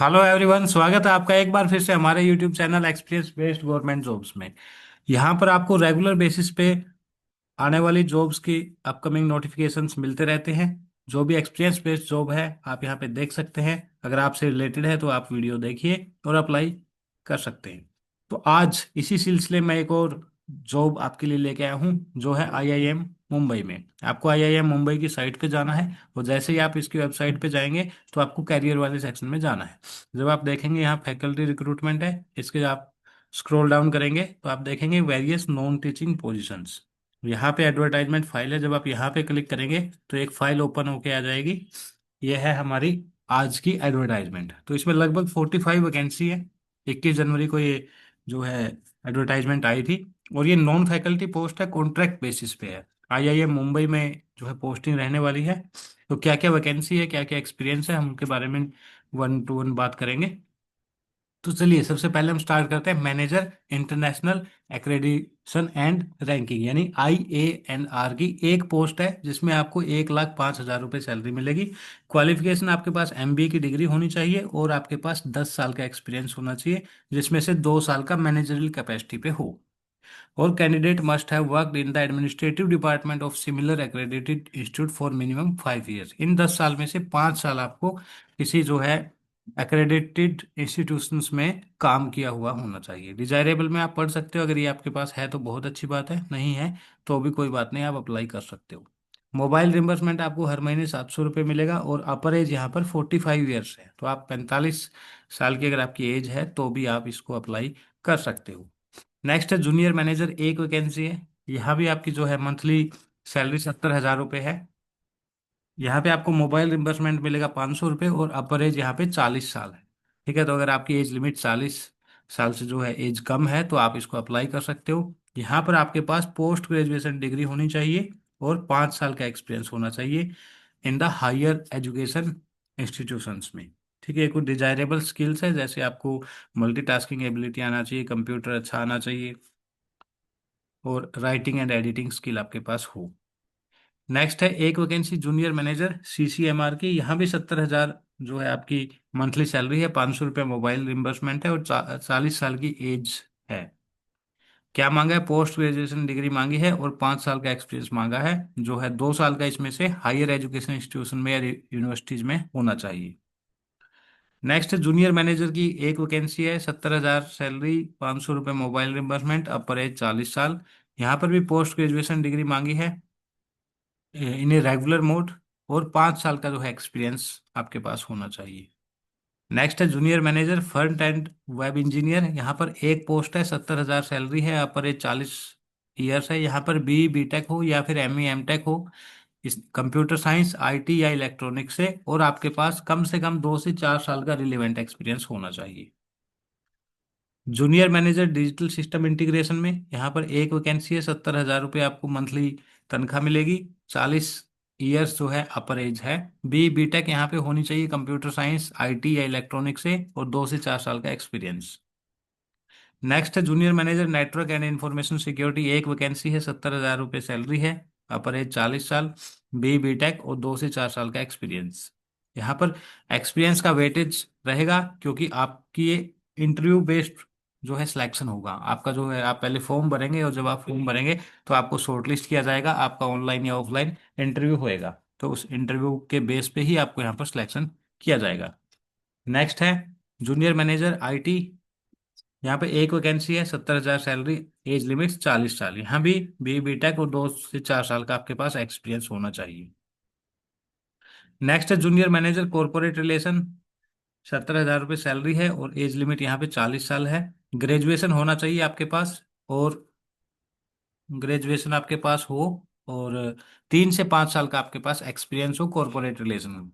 Hello everyone, स्वागत है आपका एक बार फिर से हमारे YouTube channel experience based government jobs में। यहाँ पर आपको रेगुलर बेसिस पे आने वाली जॉब्स की अपकमिंग नोटिफिकेशंस मिलते रहते हैं। जो भी एक्सपीरियंस बेस्ड जॉब है आप यहाँ पे देख सकते हैं। अगर आपसे रिलेटेड है तो आप वीडियो देखिए और अप्लाई कर सकते हैं। तो आज इसी सिलसिले में एक और जॉब आपके लिए लेके आया हूँ जो है आईआईएम मुंबई में। आपको आईआईएम मुंबई की साइट पे जाना है और जैसे ही आप इसकी वेबसाइट पे जाएंगे तो आपको कैरियर वाले सेक्शन में जाना है। जब आप देखेंगे यहाँ फैकल्टी रिक्रूटमेंट है, इसके आप स्क्रॉल डाउन करेंगे तो आप देखेंगे वेरियस नॉन टीचिंग पोजीशंस। यहाँ पे एडवर्टाइजमेंट फाइल है, जब आप यहाँ पे क्लिक करेंगे तो एक फाइल ओपन होके आ जाएगी। यह है हमारी आज की एडवर्टाइजमेंट। तो इसमें लगभग 45 वैकेंसी है। 21 जनवरी को ये जो है एडवर्टाइजमेंट आई थी। और ये नॉन फैकल्टी पोस्ट है, कॉन्ट्रैक्ट बेसिस पे है। आईआईएम मुंबई में जो है पोस्टिंग रहने वाली है। तो क्या क्या वैकेंसी है, क्या क्या एक्सपीरियंस है, हम उनके बारे में वन टू वन बात करेंगे। तो चलिए सबसे पहले हम स्टार्ट करते हैं manager international accreditation and ranking यानी IANR की एक पोस्ट है जिसमें आपको 1,05,000 रुपये सैलरी मिलेगी। क्वालिफिकेशन आपके पास MBA की डिग्री होनी चाहिए और आपके पास 10 साल का एक्सपीरियंस होना चाहिए जिसमें से 2 साल का मैनेजरियल कैपेसिटी पे हो। और candidate must have worked in the administrative department of similar accredited institute for minimum 5 years. इन 10 साल में से 5 साल आपको किसी जो है एक्रेडिटेड इंस्टीट्यूशंस में काम किया हुआ होना चाहिए। डिजायरेबल में आप पढ़ सकते हो, अगर ये आपके पास है तो बहुत अच्छी बात है, नहीं है तो भी कोई बात नहीं, आप अप्लाई कर सकते हो। मोबाइल रिम्बर्समेंट आपको हर महीने 700 रुपये मिलेगा और अपर एज यहाँ पर 45 ईयर्स है, तो आप 45 साल की अगर आपकी एज है तो भी आप इसको अप्लाई कर सकते हो। नेक्स्ट है जूनियर मैनेजर, एक वैकेंसी है। यहाँ भी आपकी जो है मंथली सैलरी 70,000 रुपये है। यहाँ पे आपको मोबाइल रिम्बर्समेंट मिलेगा 500 रुपये और अपर एज यहाँ पे 40 साल है। ठीक है, तो अगर आपकी एज लिमिट 40 साल से जो है एज कम है तो आप इसको अप्लाई कर सकते हो। यहाँ पर आपके पास पोस्ट ग्रेजुएशन डिग्री होनी चाहिए और 5 साल का एक्सपीरियंस होना चाहिए in the higher education institutions में। ठीक है, कुछ डिजायरेबल स्किल्स है जैसे आपको मल्टीटास्किंग एबिलिटी आना चाहिए, कंप्यूटर अच्छा आना चाहिए और राइटिंग एंड एडिटिंग स्किल आपके पास हो। नेक्स्ट है एक वैकेंसी जूनियर मैनेजर CCMR की। यहाँ भी 70,000 जो है आपकी मंथली सैलरी है, 500 रुपये मोबाइल रिम्बर्समेंट है और 40 साल की एज है। क्या मांगा है, पोस्ट ग्रेजुएशन डिग्री मांगी है और 5 साल का एक्सपीरियंस मांगा है जो है 2 साल का इसमें से हायर एजुकेशन इंस्टीट्यूशन में या यूनिवर्सिटीज में होना चाहिए। नेक्स्ट जूनियर मैनेजर की एक वैकेंसी है, 70,000 सैलरी, 500 रुपये मोबाइल रिम्बर्समेंट, अपर एज 40 साल। यहाँ पर भी पोस्ट ग्रेजुएशन डिग्री मांगी है इन ए रेगुलर मोड और 5 साल का जो है एक्सपीरियंस आपके पास होना चाहिए। नेक्स्ट है junior manager front end web engineer. यहाँ पर एक पोस्ट है, 70,000 सैलरी है, अपर एज 40 ईयर्स है। यहाँ पर BE BTech हो या फिर ME MTech हो इस कंप्यूटर साइंस IT या इलेक्ट्रॉनिक्स से, और आपके पास कम से कम 2 से 4 साल का रिलेवेंट एक्सपीरियंस होना चाहिए। Junior manager digital system integration में यहाँ पर एक वैकेंसी है, 70,000 रुपये आपको मंथली तनख्वाह मिलेगी। 40 ईयर्स जो है अपर एज है। BE BTech यहाँ पे होनी चाहिए कंप्यूटर साइंस IT या इलेक्ट्रॉनिक्स से और 2 से 4 साल का एक्सपीरियंस। नेक्स्ट है junior manager network and information security, एक वैकेंसी है, 70,000 रुपये सैलरी है, अपर एज 40 साल, BE BTech और 2 से 4 साल का एक्सपीरियंस। यहाँ पर एक्सपीरियंस का वेटेज रहेगा क्योंकि आपकी ये इंटरव्यू बेस्ड जो है सिलेक्शन होगा आपका। जो है आप पहले फॉर्म भरेंगे और जब आप फॉर्म भरेंगे तो आपको शॉर्टलिस्ट किया जाएगा, आपका ऑनलाइन या ऑफलाइन इंटरव्यू होएगा। तो उस इंटरव्यू के बेस पे ही आपको यहाँ पर सिलेक्शन किया जाएगा। नेक्स्ट है जूनियर मैनेजर IT। यहाँ पे एक वैकेंसी है, 70,000 सैलरी, एज लिमिट 40 साल। यहाँ भी BE BTech और 2 से 4 साल का आपके पास एक्सपीरियंस होना चाहिए। नेक्स्ट है जूनियर मैनेजर कॉर्पोरेट रिलेशन, 70,000 रुपये सैलरी है और एज लिमिट यहाँ पे 40 साल है। ग्रेजुएशन होना चाहिए आपके पास, और ग्रेजुएशन आपके पास हो और 3 से 5 साल का आपके पास एक्सपीरियंस हो कॉर्पोरेट रिलेशन में।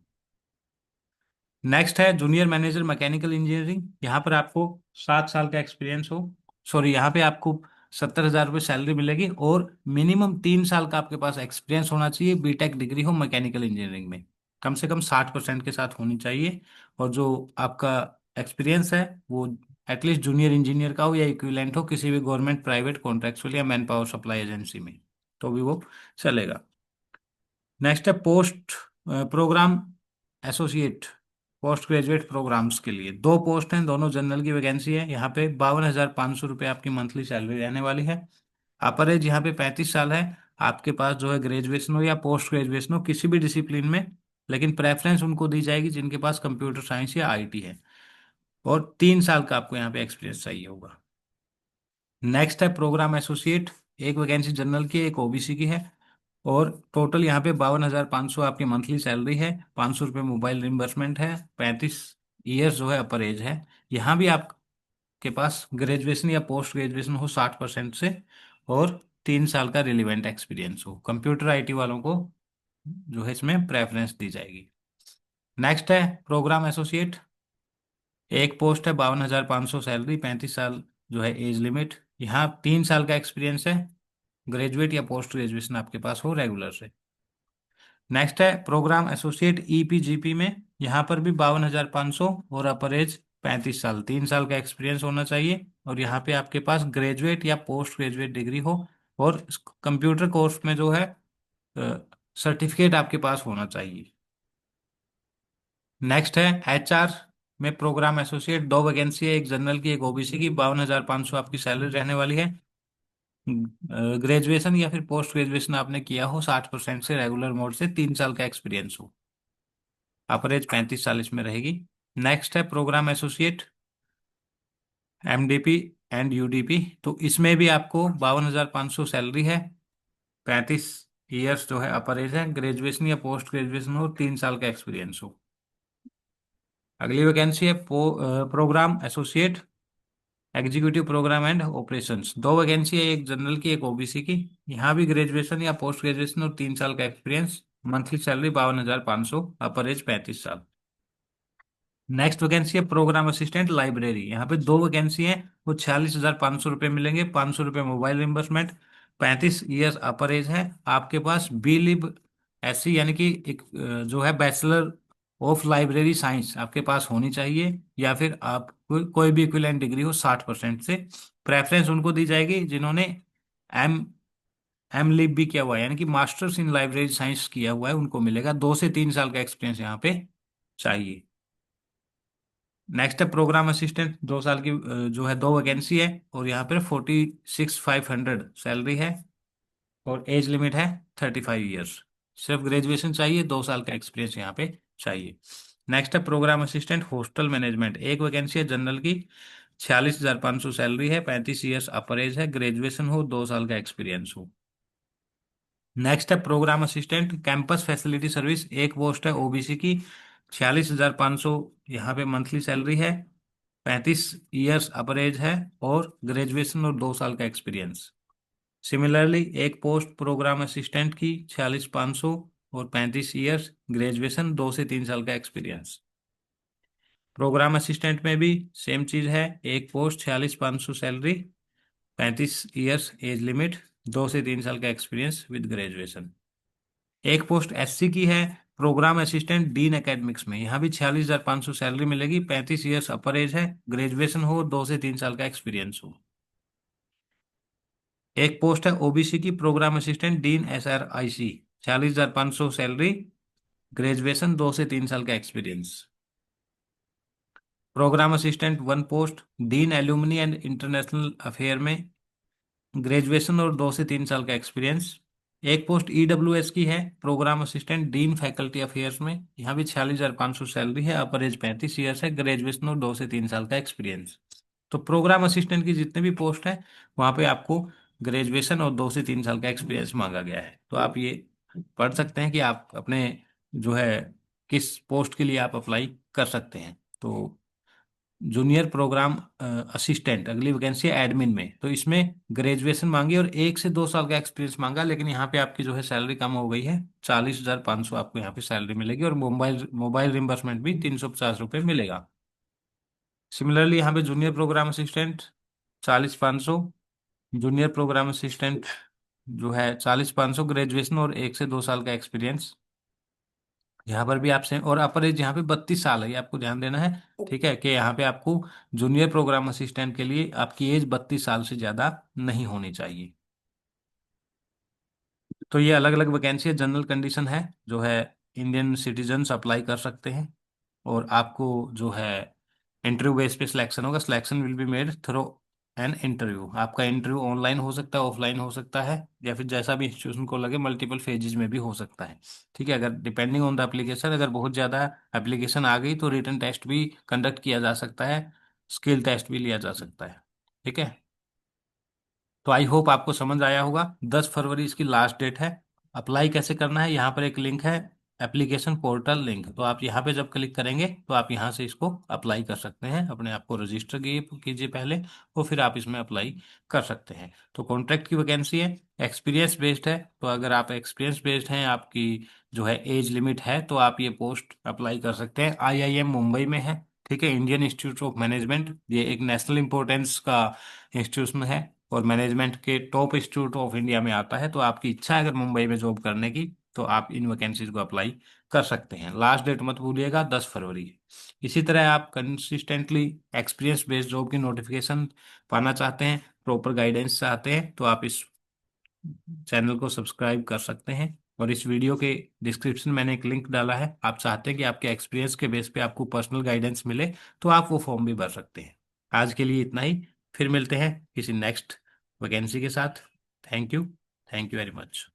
नेक्स्ट है जूनियर मैनेजर मैकेनिकल इंजीनियरिंग। यहाँ पर आपको 7 साल का एक्सपीरियंस हो, सॉरी यहाँ पे आपको 70,000 रुपये सैलरी मिलेगी और मिनिमम 3 साल का आपके पास एक्सपीरियंस होना चाहिए। BTech डिग्री हो मैकेनिकल इंजीनियरिंग में, कम से कम 60% के साथ होनी चाहिए। और जो आपका एक्सपीरियंस है वो एटलीस्ट जूनियर इंजीनियर का हो या इक्विवेलेंट हो किसी भी गवर्नमेंट प्राइवेट कॉन्ट्रेक्चुअल या मैन पावर सप्लाई एजेंसी में, तो भी वो चलेगा। नेक्स्ट है post programme associate. Post graduate programmes के लिए 2 पोस्ट हैं, दोनों जनरल की वैकेंसी है। यहाँ पे 52,500 रुपये आपकी मंथली सैलरी रहने वाली है। अपर एज यहाँ पे 35 साल है। आपके पास जो है ग्रेजुएशन हो या पोस्ट ग्रेजुएशन हो किसी भी डिसिप्लिन में, लेकिन प्रेफरेंस उनको दी जाएगी जिनके पास कंप्यूटर साइंस या आईटी है। और 3 साल का आपको यहाँ पे एक्सपीरियंस चाहिए होगा। नेक्स्ट है प्रोग्राम एसोसिएट। एक वैकेंसी जनरल की, एक ओबीसी की है। और टोटल यहाँ पे 52,500 आपकी मंथली सैलरी है। 500 रुपये मोबाइल रिम्बर्समेंट है। 35 ईयर्स जो है अपर एज है। यहाँ भी आपके पास ग्रेजुएशन या पोस्ट ग्रेजुएशन हो 60% से, और 3 साल का रिलेवेंट एक्सपीरियंस हो। कंप्यूटर आईटी वालों को जो है इसमें प्रेफरेंस दी जाएगी। नेक्स्ट है प्रोग्राम एसोसिएट। एक पोस्ट है, 52,500 सैलरी, 35 साल जो है एज लिमिट। यहाँ 3 साल का एक्सपीरियंस है। ग्रेजुएट या पोस्ट ग्रेजुएशन आपके पास हो रेगुलर से। नेक्स्ट है प्रोग्राम एसोसिएट ईपीजीपी में। यहाँ पर भी 52,500 और अपर एज 35 साल, 3 साल का एक्सपीरियंस होना चाहिए। और यहाँ पे आपके पास ग्रेजुएट या पोस्ट ग्रेजुएट डिग्री हो, और कंप्यूटर कोर्स में जो है सर्टिफिकेट आपके पास होना चाहिए। नेक्स्ट है एचआर में प्रोग्राम एसोसिएट। 2 वैकेंसी है, एक जनरल की, एक ओबीसी की। 52,500 आपकी सैलरी रहने वाली है। ग्रेजुएशन या फिर पोस्ट ग्रेजुएशन आपने किया हो 60% से, रेगुलर मोड से, 3 साल का एक्सपीरियंस हो। अपरेज 35 साल इसमें रहेगी। नेक्स्ट है programme associate MDP and UDP. तो इसमें भी आपको 52,500 सैलरी है। 35 ईयर्स जो है अपर एज है। ग्रेजुएशन या पोस्ट ग्रेजुएशन हो, 3 साल का एक्सपीरियंस हो। अगली वैकेंसी है programme associate executive programme and operations. 2 vacancy है, एक जनरल की, एक ओबीसी की। यहाँ भी ग्रेजुएशन या पोस्ट ग्रेजुएशन और 3 साल का एक्सपीरियंस। मंथली सैलरी 52,500, अपर एज 35 साल। नेक्स्ट वैकेंसी है प्रोग्राम असिस्टेंट लाइब्रेरी। यहाँ पे 2 वैकेंसी है, वो 46,500 रुपये मिलेंगे। 500 रुपये mobile reimbursement. 35 years upper age है। आपके पास बी लिब एससी यानी कि एक जो है बैचलर ऑफ लाइब्रेरी साइंस आपके पास होनी चाहिए, या फिर आप कोई भी इक्विवेलेंट डिग्री हो 60% से। प्रेफरेंस उनको दी जाएगी जिन्होंने एम एम लिब भी किया हुआ है, यानी कि मास्टर्स इन लाइब्रेरी साइंस किया हुआ है, उनको मिलेगा। 2 से 3 साल का एक्सपीरियंस यहाँ पे चाहिए। नेक्स्ट है प्रोग्राम असिस्टेंट, 2 साल की जो है 2 वैकेंसी है। और यहाँ पर 46,500 सैलरी है। और एज लिमिट है 35 ईयर्स। सिर्फ ग्रेजुएशन चाहिए, 2 साल का एक्सपीरियंस यहाँ पे चाहिए। नेक्स्ट है प्रोग्राम असिस्टेंट हॉस्टल मैनेजमेंट। एक वैकेंसी है जनरल की, 46,500 सैलरी है। 35 ईयर्स अपर एज है। ग्रेजुएशन हो, 2 साल का एक्सपीरियंस हो। नेक्स्ट है programme assistant campus facility service. एक पोस्ट है ओबीसी की, 46,500 यहाँ पे मंथली सैलरी है। 35 ईयर्स अपर एज है, और ग्रेजुएशन और 2 साल का एक्सपीरियंस। सिमिलरली एक पोस्ट प्रोग्राम असिस्टेंट की, 46,500 और 35 ईयर्स, ग्रेजुएशन, 2 से 3 साल का एक्सपीरियंस। प्रोग्राम असिस्टेंट में भी सेम चीज है। एक post, 46,500 salary, 35 years age limit, 2 से 3 साल का एक्सपीरियंस विद ग्रेजुएशन। एक पोस्ट एससी की है, प्रोग्राम असिस्टेंट डीन एकेडमिक्स में। यहाँ भी 46,500 सैलरी मिलेगी। 35 ईयर्स अपर एज है। ग्रेजुएशन हो, 2 से 3 साल का एक्सपीरियंस हो। एक पोस्ट है ओबीसी की, programme assistant dean SRIC. 46,500 salary, graduation, 2 से 3 साल का experience. Programme assistant one post, dean alumni and international affair में। ग्रेजुएशन और 2 से 3 साल का एक्सपीरियंस। एक पोस्ट ईडब्ल्यूएस की है, programme assistant dean faculty affairs में। यहाँ भी 46,500 सैलरी है। अपर एज 35 ईयर्स है। ग्रेजुएशन और 2 से 3 साल का एक्सपीरियंस। तो प्रोग्राम असिस्टेंट की जितने भी पोस्ट है, वहाँ पे आपको ग्रेजुएशन और 2 से 3 साल का एक्सपीरियंस मांगा गया है। तो आप ये पढ़ सकते हैं कि आप अपने जो है किस पोस्ट के लिए आप अप्लाई कर सकते हैं। तो जूनियर प्रोग्राम असिस्टेंट, अगली वैकेंसी है एडमिन में। तो इसमें ग्रेजुएशन मांगी और 1 से 2 साल का एक्सपीरियंस मांगा, लेकिन यहाँ पे आपकी जो है सैलरी कम हो गई है। 40,500 आपको यहाँ पे सैलरी मिलेगी, और मोबाइल मोबाइल रिम्बर्समेंट भी 350 रुपये मिलेगा। सिमिलरली यहाँ पे junior programme assistant 40,500। Junior programme assistant जो है 40,500, ग्रेजुएशन और 1 से 2 साल का एक्सपीरियंस। यहाँ पर भी आपसे, और अपर एज यहाँ पे 32 साल है, ये आपको ध्यान देना है। ठीक है, कि यहाँ पे आपको जूनियर प्रोग्राम असिस्टेंट के लिए आपकी एज 32 साल से ज़्यादा नहीं होनी चाहिए। तो ये अलग अलग वैकेंसी है। जनरल कंडीशन है जो है, इंडियन सिटीजन्स अप्लाई कर सकते हैं। और आपको जो है इंटरव्यू बेस पे सिलेक्शन होगा। Selection will be made through an interview. आपका इंटरव्यू ऑनलाइन हो सकता है, ऑफलाइन हो सकता है, या फिर जैसा भी इंस्टीट्यूशन को लगे मल्टीपल फेजेज में भी हो सकता है। ठीक है, अगर डिपेंडिंग ऑन द एप्लीकेशन, अगर बहुत ज़्यादा एप्लीकेशन आ गई तो रिटन टेस्ट भी कंडक्ट किया जा सकता है, स्किल टेस्ट भी लिया जा सकता है। ठीक है, तो आई होप आपको समझ आया होगा। 10 फरवरी इसकी लास्ट डेट है। अप्लाई कैसे करना है, यहाँ पर एक लिंक है, एप्लीकेशन पोर्टल लिंक। तो आप यहाँ पे जब क्लिक करेंगे तो आप यहाँ से इसको अप्लाई कर सकते हैं। अपने आप को रजिस्टर कीजिए पहले, और फिर आप इसमें अप्लाई कर सकते हैं। तो कॉन्ट्रैक्ट की वैकेंसी है, एक्सपीरियंस बेस्ड है। तो अगर आप एक्सपीरियंस बेस्ड हैं, आपकी जो है एज लिमिट है, तो आप ये पोस्ट अप्लाई कर सकते हैं। आईआईएम मुंबई में है। ठीक है, इंडियन इंस्टीट्यूट ऑफ मैनेजमेंट, ये एक नेशनल इंपॉर्टेंस का इंस्टीट्यूशन है और मैनेजमेंट के टॉप इंस्टीट्यूट ऑफ इंडिया में आता है। तो आपकी इच्छा है अगर मुंबई में जॉब करने की, तो आप इन वैकेंसीज को अप्लाई कर सकते हैं। लास्ट डेट मत भूलिएगा, 10 फरवरी। इसी तरह आप कंसिस्टेंटली एक्सपीरियंस बेस्ड जॉब की नोटिफिकेशन पाना चाहते हैं, प्रॉपर गाइडेंस चाहते हैं, तो आप इस चैनल को सब्सक्राइब कर सकते हैं। और इस वीडियो के डिस्क्रिप्शन में मैंने एक लिंक डाला है। आप चाहते हैं कि आपके एक्सपीरियंस के बेस पे आपको पर्सनल गाइडेंस मिले, तो आप वो फॉर्म भी भर सकते हैं। आज के लिए इतना ही, फिर मिलते हैं किसी नेक्स्ट वैकेंसी के साथ। Thank you, thank you very much.